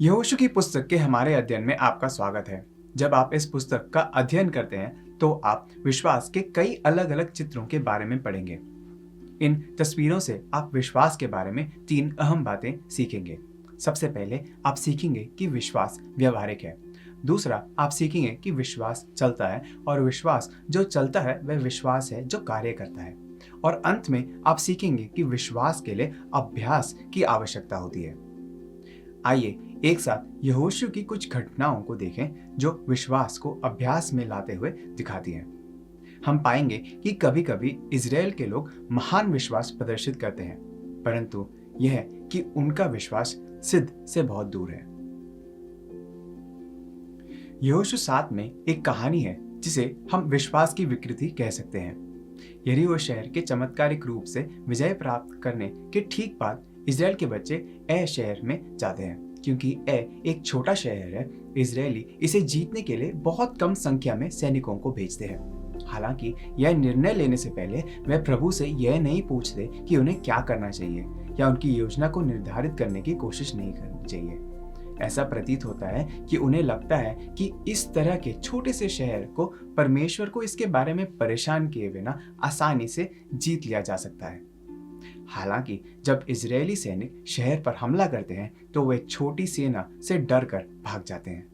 यहोशू की पुस्तक के हमारे अध्ययन में आपका स्वागत है। जब आप इस पुस्तक का अध्ययन करते हैं तो आप विश्वास के कई अलग अलग चित्रों के बारे में पढ़ेंगे। इन तस्वीरों से आप विश्वास के बारे में तीन अहम बातें सीखेंगे। सबसे पहले आप सीखेंगे कि विश्वास व्यवहारिक है। दूसरा, आप सीखेंगे कि विश्वास चलता है और विश्वास जो चलता है वह विश्वास है जो कार्य करता है। और अंत में आप सीखेंगे कि विश्वास के लिए अभ्यास की आवश्यकता होती है। आइए एक साथ यहोशू की कुछ घटनाओं को देखें जो विश्वास को अभ्यास में लाते हुए दिखाती हैं। हम पाएंगे कि कभी-कभी इज़राइल के लोग महान विश्वास प्रदर्शित करते हैं, परंतु यह कि उनका विश्वास सिद्ध से बहुत दूर है। यहोशू 7 में एक कहानी है जिसे हम विश्वास की विकृति कह सकते हैं। यरीहो शहर के चमत्कारिक रूप से विजय प्राप्त करने के ठीक बाद इज़राइल के बच्चे ए शहर में जाते हैं। क्योंकि ए एक छोटा शहर है, इज़राइली इसे जीतने के लिए बहुत कम संख्या में सैनिकों को भेजते हैं। हालांकि यह निर्णय लेने से पहले वे प्रभु से यह नहीं पूछते कि उन्हें क्या करना चाहिए या उनकी योजना को निर्धारित करने की कोशिश नहीं करनी चाहिए। ऐसा प्रतीत होता है कि उन्हें लगता है कि इस तरह के छोटे से शहर को परमेश्वर को इसके बारे में परेशान किए बिना आसानी से जीत लिया जा सकता है। हालांकि जब इजरायली सैनिक शहर पर हमला करते हैं तो वे छोटी सेना से डर कर भाग जाते हैं।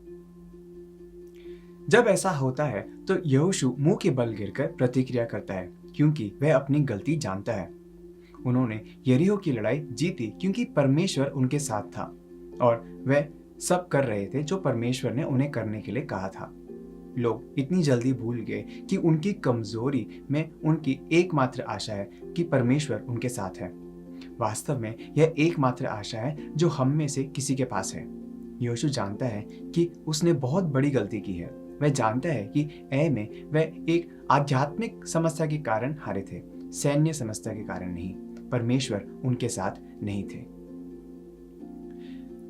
जब ऐसा होता है तो यहोशू मुंह के बल गिरकर प्रतिक्रिया करता है क्योंकि वह अपनी गलती जानता है। उन्होंने यरीहो की लड़ाई जीती क्योंकि परमेश्वर उनके साथ था और वह सब कर रहे थे जो परमेश्वर ने उन्हें करने के लिए कहा था। लोग इतनी जल्दी भूल गए कि उनकी कमजोरी में उनकी एकमात्र आशा है कि परमेश्वर उनके साथ है। वास्तव में यह एकमात्र आशा है जो हम में से किसी के पास है। यहोशू जानता है कि उसने बहुत बड़ी गलती की है। वह जानता है कि ए में वह एक आध्यात्मिक समस्या के कारण हारे थे, सैन्य समस्या के कारण नहीं। परमेश्वर उनके साथ नहीं थे।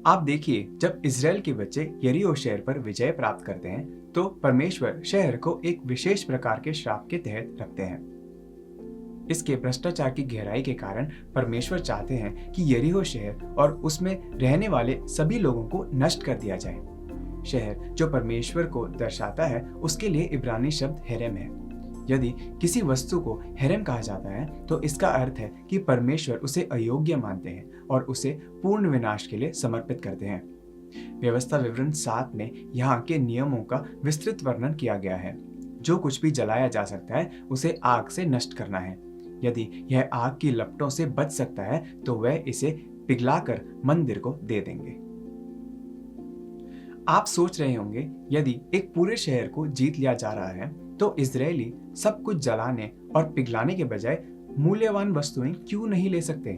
आप देखिए, जब इज़राइल के बच्चे यरीहो शहर पर विजय प्राप्त करते हैं तो परमेश्वर शहर को एक विशेष प्रकार के श्राप के तहत रखते हैं। इसके भ्रष्टाचार की गहराई के कारण परमेश्वर चाहते हैं कि यरीहो शहर और उसमें रहने वाले सभी लोगों को नष्ट कर दिया जाए। शहर जो परमेश्वर को दर्शाता है उसके लिए इब्रानी शब्द हेरेम है। यदि किसी वस्तु को हेरेम कहा जाता है तो इसका अर्थ है कि परमेश्वर उसे अयोग्य मानते हैं और उसे पूर्ण विनाश के लिए समर्पित करते हैं। व्यवस्था विवरण 7 में यहाँ के नियमों का विस्तृत वर्णन किया गया है। जो कुछ भी जलाया जा सकता है उसे आग से नष्ट करना है। यदि यह आग की लपटों से बच सकता है तो वह इसे पिघलाकर मंदिर को दे देंगे। आप सोच रहे होंगे, यदि एक पूरे शहर को जीत लिया जा रहा है तो इजरायली सब कुछ जलाने और पिघलाने के बजाय मूल्यवान वस्तुएं क्यों नहीं ले सकते?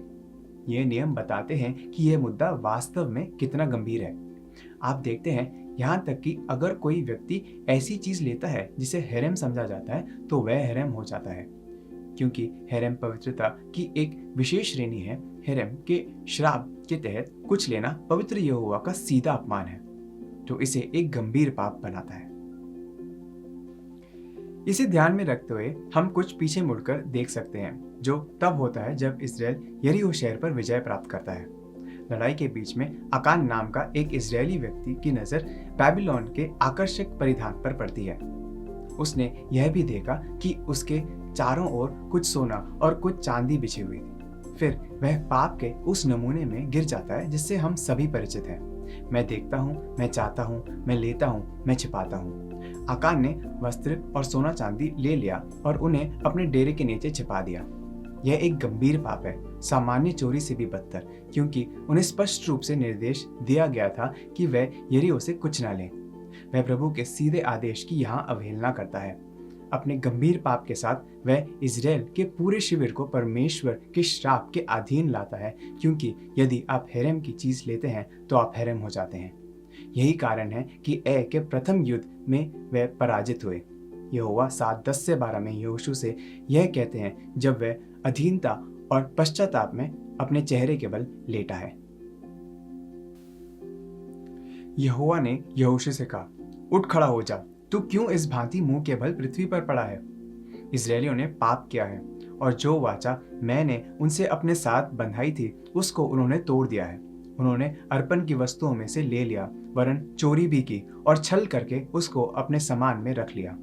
ये नियम बताते हैं कि यह मुद्दा वास्तव में कितना गंभीर है। आप देखते हैं, यहाँ तक कि अगर कोई व्यक्ति ऐसी चीज लेता है जिसे हेरेम समझा जाता है तो वह हेरेम हो जाता है। क्योंकि हेरेम पवित्रता की एक विशेष श्रेणी है, हेरेम के श्राप के तहत कुछ लेना पवित्र यहोवा का सीधा अपमान है, जो इसे एक गंभीर पाप बनाता है। इसे ध्यान में रखते हुए हम कुछ पीछे मुड़कर देख सकते हैं, जो तब होता है जब इज़राइल यरीहो शहर पर विजय प्राप्त करता है। लड़ाई के बीच में अकान नाम का एक इजरायली व्यक्ति की नजर बेबीलोन के आकर्षक परिधान पर पड़ती है। उसने यह भी देखा कि उसके चारों ओर कुछ सोना और कुछ चांदी बिछी हुई थी। फिर वह पाप के उस नमूने में गिर जाता है जिससे हम सभी परिचित हैं। मैं देखता हूँ, मैं चाहता हूँ, मैं लेता हूँ, मैं छिपाता हूँ। आकान ने वस्त्र और सोना चांदी ले लिया और उन्हें अपने डेरे के नीचे छिपा दिया। यह एक गंभीर पाप है, सामान्य चोरी से भी बदतर, क्योंकि उन्हें स्पष्ट रूप से निर्देश दिया गया था कि वह यरीहो से कुछ न लें। वह प्रभु के सीधे आदेश की यहाँ अवहेलना करता है। अपने गंभीर पाप के साथ वह इज़राइल के पूरे शिविर को परमेश्वर के श्राप के अधीन लाता है, क्योंकि यदि आप हेरेम की चीज लेते हैं तो आप हेरेम हो जाते हैं। यही कारण है कि ए के प्रथम युद्ध में वह पराजित हुए। यहोवा 7:10 से 12 में यहोशू से यह कहते हैं जब वह अधीनता और पश्चाताप में अपने चेहरे के बल लेटा है। यहोवा ने यहोशू से कहा, उठ खड़ा हो जा, तू क्यों इस भांति मुंह के बल पृथ्वी पर पड़ा है? इजरायलियों ने पाप किया है और जो वाचा मैंने उनसे अपने साथ बंधाई थी उसको उन्होंने तोड़ दिया है। उन्होंने अर्पण की वस्तुओं में से ले लिया, वरन चोरी भी की और छल करके उसको अपने सामान में रख लिया।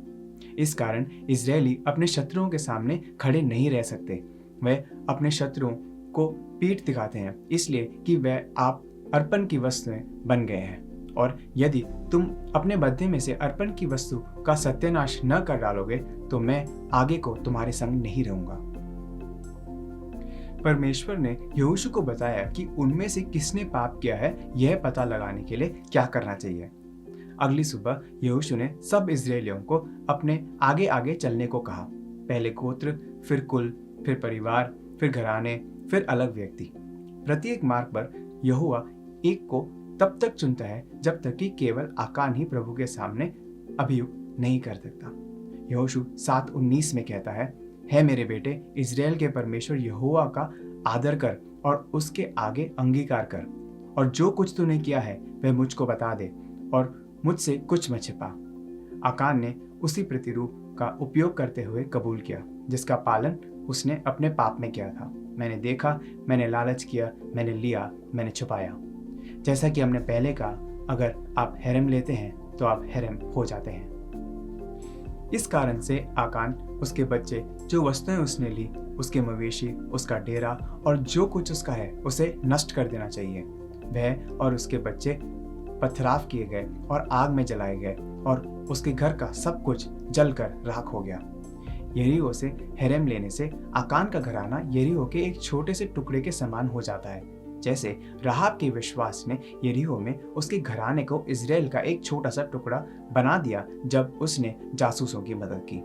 इस कारण इजरायली अपने शत्रुओं के सामने खड़े नहीं रह सकते। वे अपने शत्रुओं को पीठ दिखाते हैं, इसलिए कि वे आप अर्पण की वस्तुएं बन गए हैं। और यदि तुम अपने बदले में से अर्पण की वस्तु का सत्यानाश न कर डालोगे तो मैं आगे को तुम्हारे संग नहीं रहूंगा। परमेश्वर ने यहोशू को बताया कि उनमें से किसने पाप किया है, यह पता लगाने के लिए क्या करना चाहिए। अगली सुबह यहोशू ने सब इजरायलियों को अपने आगे आगे चलने को कहा। पहले गोत्र, फिर कुल, फिर परिवार, फिर घराने, फिर अलग व्यक्ति। प्रत्येक मार्ग पर यहोवा एक को तब तक चुनता है जब तक कि केवल आकान ही प्रभु के सामने अभियुक्त नहीं कर सकता। यहोशू 7:19 में कहता है मेरे बेटे, इजराइल के परमेश्वर यहोवा का आदर कर और उसके आगे अंगीकार कर, और जो कुछ तूने किया है वह मुझको बता दे और मुझसे कुछ मत छिपा। आकान ने उसी प्रतिरूप का उपयोग करते हुए कबूल किया जिसका पालन उसने अपने पाप में किया था। मैंने देखा, मैंने लालच किया, मैंने लिया, मैंने छुपाया। जैसा कि हमने पहले कहा, अगर आप हेरम लेते हैं तो आप हेरम हो जाते हैं। इस कारण से आकान उसके बच्चे, जो वस्तुएं उसने ली, उसके मवेशी, उसका डेरा और जो कुछ उसका है उसे नष्ट कर देना चाहिए। वह और उसके बच्चे पथराव किए गए और आग में जलाए गए और उसके घर का सब कुछ जलकर राख हो गया। यरीहो से हेरम लेने से आकान का घराना यरीहो के एक छोटे से टुकड़े के समान हो जाता है। जैसे राहाब के विश्वास ने यरीहो में उसके घराने को इजराइल का एक छोटा सा टुकड़ा बना दिया जब उसने जासूसों की मदद की।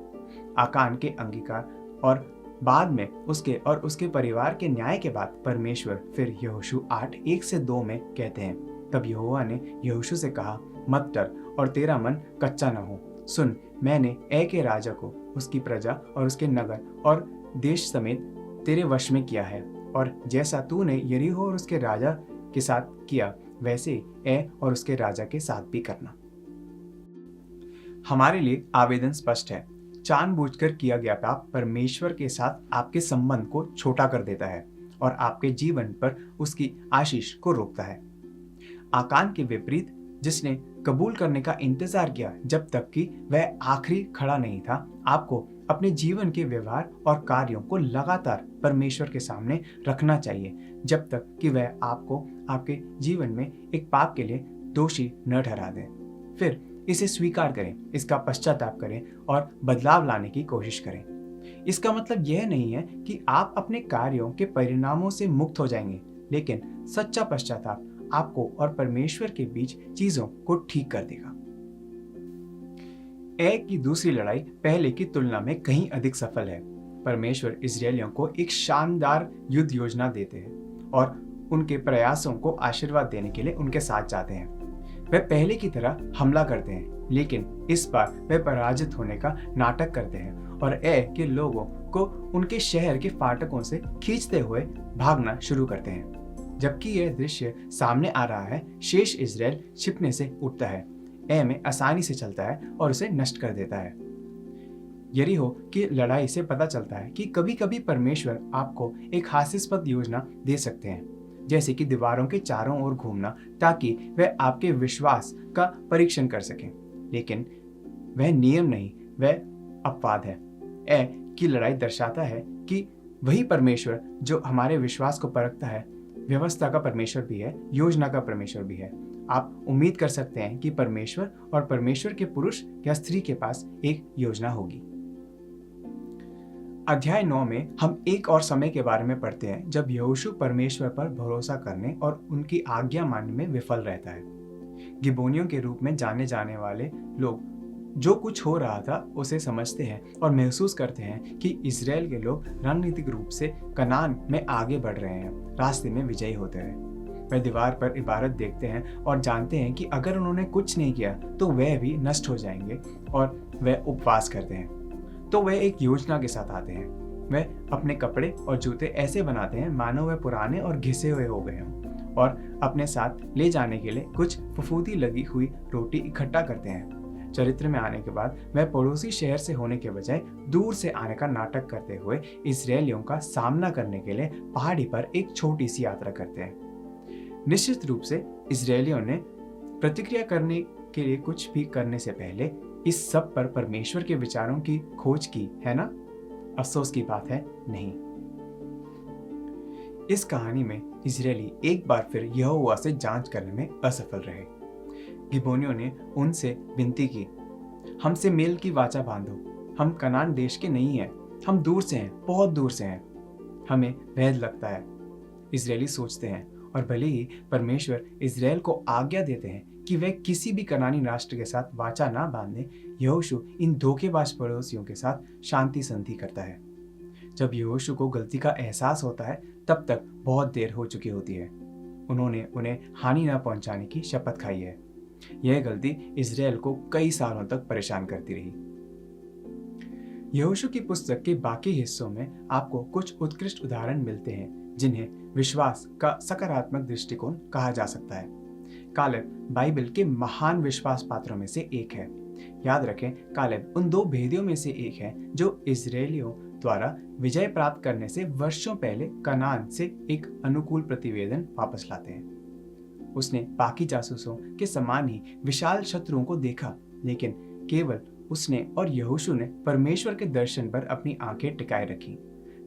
आकान के अंगीकार और बाद में उसके और उसके परिवार के न्याय के बाद परमेश्वर फिर यहोशू 8:1-2 में कहते हैं, तब यहोवा ने यहोशू से कहा, मत डर और तेरा मन कच्चा न हो। सुन, मैंने ए के राजा को, उसकी प्रजा और उसके नगर और देश समेत तेरे वश में किया है, और जैसा तूने यरीहो और उसके राजा के साथ किया वैसे ए और उसके राजा के साथ भी करना। हमारे लिए आवेदन स्पष्ट है। जानबूझकर किया गया पाप परमेश्वर के साथ आपके संबंध को छोटा कर देता है और आपके जीवन पर उसकी आशीष को रोकता है। आकान के विपरीत, जिसने कबूल करने का इंतजार किया जब तक कि वह आखिरी खड़ा नहीं था, आपको अपने जीवन के व्यवहार और कार्यों को लगातार परमेश्वर के सामने रखना चाहिए जब तक कि वह आपको आपके जीवन में एक पाप के लिए दोषी न ठहरा दे। फिर इसे स्वीकार करें, इसका पश्चाताप करें और बदलाव लाने की कोशिश करें। इसका मतलब यह नहीं है कि आप अपने कार्यों के परिणामों से मुक्त हो जाएंगे, लेकिन सच्चा पश्चाताप आपको और परमेश्वर के बीच चीजों को ठीक कर देगा। ए की दूसरी लड़ाई पहले की तुलना में कहीं अधिक सफल है। परमेश्वर इजरायलियों को एक शानदार युद्ध योजना देते हैं और उनके प्रयासों को आशीर्वाद देने के लिए उनके साथ जाते हैं। वे पहले की तरह हमला करते हैं, लेकिन इस बार वे पराजित होने का नाटक करते हैं और ए के लोगों को उनके शहर के फाटकों से खींचते हुए भागना शुरू करते हैं। जबकि यह दृश्य सामने आ रहा है, शेष इजराइल छिपने से उठता है, ए में आसानी से चलता है और उसे नष्ट कर देता है। यरीहो की लड़ाई से पता चलता है कि कभी कभी परमेश्वर आपको एक हास्यास्पद योजना दे सकते हैं, जैसे कि दीवारों के चारों ओर घूमना, ताकि वह आपके विश्वास का परीक्षण कर सकें। लेकिन वह नियम नहीं, वह अपवाद है। ए की लड़ाई दर्शाता है कि वही परमेश्वर जो हमारे विश्वास को परखता है, व्यवस्था का परमेश्वर भी है, योजना का परमेश्वर भी है। आप उम्मीद कर सकते हैं कि परमेश्वर और परमेश्वर के पुरुष या स्त्री के पास एक योजना होगी। अध्याय 9 में हम एक और समय के बारे में पढ़ते हैं जब यहोशू परमेश्वर पर भरोसा करने और उनकी आज्ञा मानने में विफल रहता है। गिबोनियों के रूप में जाने जाने वाले लोग जो कुछ हो रहा था उसे समझते हैं और महसूस करते हैं कि इजराइल के लोग रणनीतिक रूप से कनान में आगे बढ़ रहे हैं, रास्ते में विजयी होते हैं। वे दीवार पर इबारत देखते हैं और जानते हैं कि अगर उन्होंने कुछ नहीं किया तो वह भी नष्ट हो जाएंगे, और वह उपवास करते हैं। तो वे एक योजना के साथ आते हैं। वे अपने कपड़े और जूते ऐसे बनाते हैं मानो वे पुराने और घिसे हुए हो गए हों, और अपने साथ ले जाने के लिए कुछ फफूंदी लगी हुई रोटी इकट्ठा करते हैं। चरित्र में आने के बाद वह पड़ोसी शहर से होने के बजाय दूर से आने का नाटक करते हुए इजरायलियों का सामना करने के लिए पहाड़ी पर एक छोटी सी यात्रा करते हैं। निश्चित रूप से इजरायलियों ने प्रतिक्रिया करने के लिए कुछ भी करने से पहले इस सब पर परमेश्वर के विचारों की खोज की, है ना? अफसोस की बात है, नहीं। इस कहानी में इजरायली एक बार फिर यहोवा से जांच करने में असफल रहे। गिबोनियों ने उनसे विनती की, हमसे मेल की वाचा बांधो, हम कनान देश के नहीं हैं, हम दूर से हैं, बहुत दूर से हैं, हमें वैध लगता है। इजरायली सोचते हैं, और भले ही परमेश्वर इजराइल को आज्ञा देते हैं कि वह किसी भी कनानी राष्ट्र के साथ वाचा ना बांधे, यहोशू इन धोखेबाज पड़ोसियों के साथ शांति संधि करता है। जब यहोशू को गलती का एहसास होता है, तब तक बहुत देर हो चुकी होती है। उन्होंने उन्हें हानि न पहुंचाने की शपथ खाई है। यह गलती इजराइल को कई सालों तक परेशान करती रही। यहोशू की पुस्तक के बाकी हिस्सों में आपको कुछ उत्कृष्ट उदाहरण मिलते हैं जिन्हें विश्वास का सकारात्मक दृष्टिकोण कहा जा सकता है। कालेब बाइबल के महान विश्वास पात्रों में से एक है। याद रखें, कालेब उन दो भेदियों में से एक है जो इजरायलियों द्वारा विजय प्राप्त करने से वर्षों पहले कनान से एक अनुकूल प्रतिवेदन वापस लाते हैं। उसने बाकी जासूसों के समान ही विशाल शत्रुओं को देखा, लेकिन केवल उसने और यहोशू ने परमेश्वर के दर्शन पर अपनी आंखें टिकाए रखी।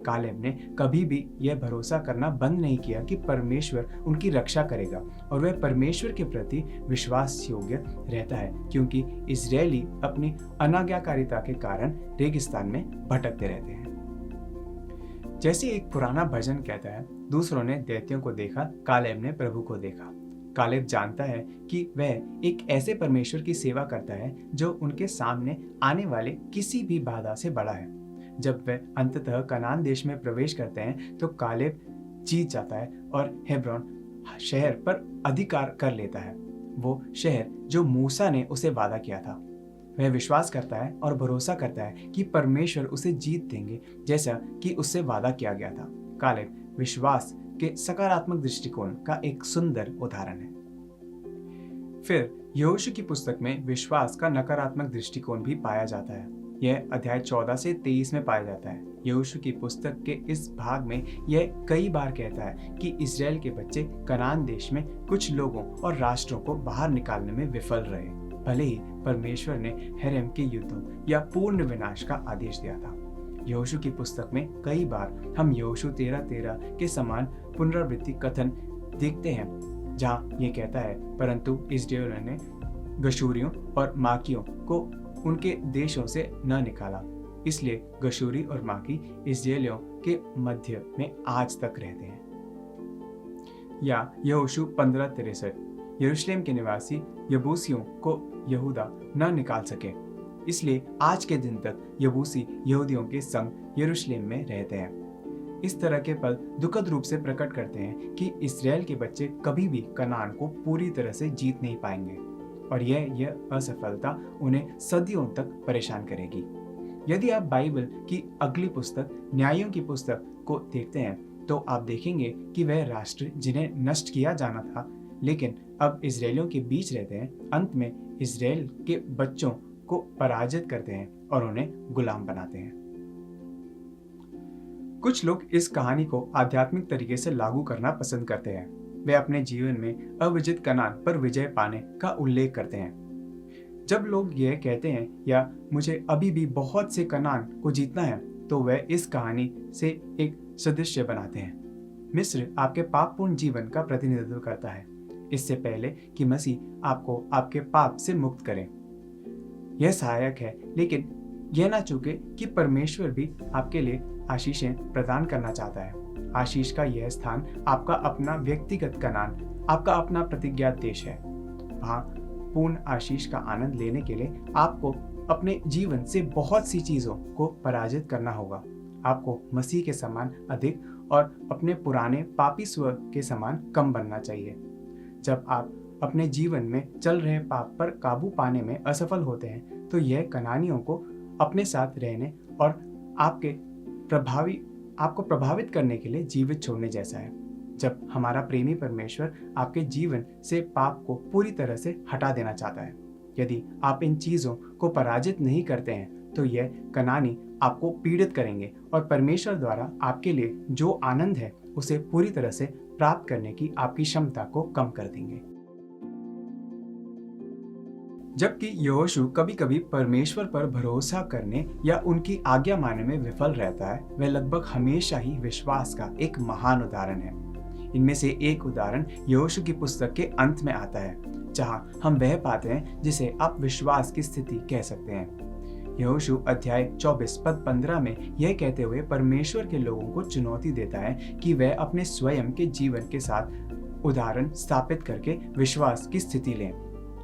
कालेब ने कभी भी यह भरोसा करना बंद नहीं किया कि परमेश्वर उनकी रक्षा करेगा, और वह परमेश्वर के प्रति विश्वास योग्य रहता है, क्योंकि इजरायली अपनी अनाज्ञाकारिता के कारण रेगिस्तान में भटकते रहते हैं। जैसे एक पुराना भजन कहता है, दूसरों ने दैत्यों को देखा, कालेब ने प्रभु को देखा। कालेब जानता है कि वह एक ऐसे परमेश्वर की सेवा करता है जो उनके सामने आने वाले किसी भी बाधा से बड़ा है। जब वे अंततः कनान देश में प्रवेश करते हैं तो कालेब जीत जाता है और हेब्रोन शहर पर अधिकार कर लेता है, वो शहर जो मूसा ने उसे वादा किया था। वह विश्वास करता है और भरोसा करता है कि परमेश्वर उसे जीत देंगे, जैसा कि उससे वादा किया गया था। कालेब विश्वास के सकारात्मक दृष्टिकोण का एक सुंदर उदाहरण है। फिर यहोशू की पुस्तक में विश्वास का नकारात्मक दृष्टिकोण भी पाया जाता है। यह अध्याय 14 से 23 में पाया जाता है। यहोशू की पुस्तक के इस भाग में यह कई बार कहता है कि इजराइल के बच्चे कनान देश में कुछ लोगों और राष्ट्रों को बाहर निकालने में विफल रहे, भले ही परमेश्वर ने हेरेम के युद्धों या पूर्ण विनाश का आदेश दिया था। यहोशू की पुस्तक में कई बार हम यहोशू 13:13 के समान पुनरावृत्ति कथन देखते हैं, जहाँ ये कहता है, परंतु इस्राएलियों ने गशूरियों और माकियों को उनके देशों से न निकाला, इसलिए गशूरी और माकी इस्राएलियों के मध्य में आज तक रहते हैं। या यहोशू 15:63, यरूशलेम के निवासी यबूसियों को यहूदा न निकाल सके, इसलिए आज के दिन तक यबूसी यहूदियों के संग यरूशलेम में रहते हैं। इस तरह के पद दुखद रूप से प्रकट करते हैं कि इस्राएल के बच्चे कभी भी कनान को पूरी तरह से जीत नहीं पाएंगे, और यह असफलता उन्हें सदियों तक परेशान करेगी। यदि आप बाइबल की अगली पुस्तक न्यायों की पुस्तक को देखते हैं तो आप देखेंगे कि वह राष्ट्र जिन्हें नष्ट किया जाना था लेकिन अब इजरायलियों के बीच रहते हैं, अंत में इजराइल के बच्चों को पराजित करते हैं और उन्हें गुलाम बनाते हैं। कुछ लोग इस कहानी को आध्यात्मिक तरीके से लागू करना पसंद करते हैं। वे अपने जीवन में अविजित कनान पर विजय पाने का उल्लेख करते हैं। जब लोग यह कहते हैं या मुझे अभी भी बहुत से कनान को जीतना है, तो वे इस कहानी से एक सदृश्य बनाते हैं। मिस्र आपके पापपूर्ण जीवन का प्रतिनिधित्व करता है, इससे पहले कि मसीह आपको आपके पाप से मुक्त करे। यह सहायक है, लेकिन यह ना चूके कि परमेश्वर भी आपके लिए आशीषें प्रदान करना चाहता है। आशीष का यह स्थान आपका अपना व्यक्तिगत कनान, आपका अपना प्रतिज्ञात देश है। वहाँ पूर्ण आशीष का आनंद लेने के लिए आपको अपने जीवन से बहुत सी चीजों को पराजित करना होगा। आपको मसीह के समान अधिक और अपने पुराने पापी स्व के समान कम बनना चाहिए। जब आप अपने जीवन में चल रहे पाप पर काबू पाने में असफल होते हैं, तो यह कनानियों को अपने साथ रहने और आपको प्रभावित करने के लिए जीवित छोड़ने जैसा है। जब हमारा प्रेमी परमेश्वर आपके जीवन से पाप को पूरी तरह से हटा देना चाहता है, यदि आप इन चीजों को पराजित नहीं करते हैं, तो यह कनानी आपको पीड़ित करेंगे और परमेश्वर द्वारा आपके लिए जो आनंद है उसे पूरी तरह से प्राप्त करने की आपकी क्षमता को कम कर देंगे। जबकि यहोशू कभी कभी परमेश्वर पर भरोसा करने या उनकी आज्ञा मानने में विफल रहता है, वह लगभग हमेशा ही विश्वास का एक महान उदाहरण है। इनमें से एक उदाहरण यहोशू की पुस्तक के अंत में आता है, जहां हम वह पाते हैं जिसे आप विश्वास की स्थिति कह सकते हैं। यहोशू अध्याय 24 पद 15 में यह कहते हुए परमेश्वर के लोगों को चुनौती देता है कि वह अपने स्वयं के जीवन के साथ उदाहरण स्थापित करके विश्वास की स्थिति लें।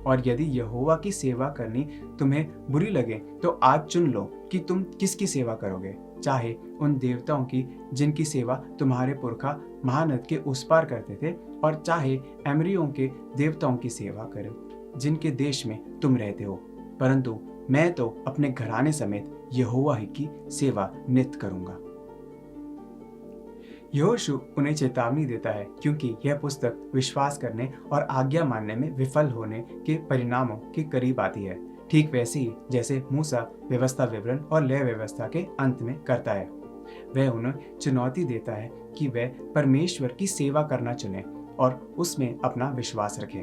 और यदि यहोवा की सेवा करनी तुम्हें बुरी लगे तो आज चुन लो कि तुम किसकी सेवा करोगे, चाहे उन देवताओं की जिनकी सेवा तुम्हारे पुरखा महानद के उस पार करते थे, और चाहे एमरियों के देवताओं की सेवा करो जिनके देश में तुम रहते हो, परंतु मैं तो अपने घराने समेत यहोवा ही की सेवा नित्य करूंगा। यहोशू उन्हें चेतावनी देता है क्योंकि यह पुस्तक विश्वास करने और आज्ञा मानने में विफल होने के परिणामों के करीब आती है, ठीक वैसे ही जैसे मूसा व्यवस्था विवरण और लय व्यवस्था के अंत में करता है। वह उन्हें चुनौती देता है कि वह परमेश्वर की सेवा करना चुने और उसमें अपना विश्वास रखें।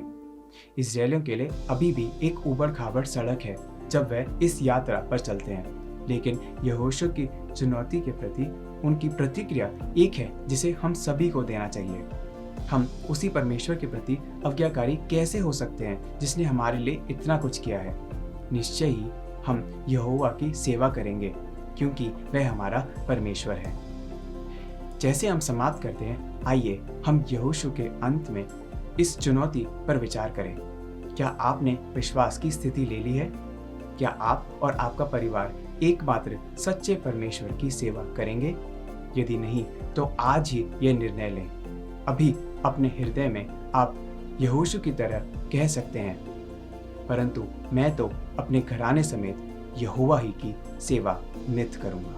इस्राएलियों के लिए अभी भी एक उबड़ खाबड़ सड़क है जब वह इस यात्रा पर चलते हैं, लेकिन यहोशू की चुनौती के प्रति उनकी प्रतिक्रिया एक है जिसे हम सभी को देना चाहिए। हम उसी परमेश्वर के प्रति आज्ञाकारी कैसे हो सकते हैं जिसने हमारे लिए इतना कुछ किया है? निश्चय ही हम यहोवा की सेवा करेंगे क्योंकि वह हमारा परमेश्वर है। जैसे हम समाप्त करते हैं, आइए हम यहोशू के अंत में इस चुनौती पर विचार करें। क्या आपने विश्वास की स्थिति ले ली है? क्या आप और आपका परिवार एकमात्र सच्चे परमेश्वर की सेवा करेंगे? यदि नहीं, तो आज ही यह निर्णय लें। अभी अपने हृदय में आप यहोशू की तरह कह सकते हैं, परंतु मैं तो अपने घराने समेत यहोवा ही की सेवा नित्य करूंगा।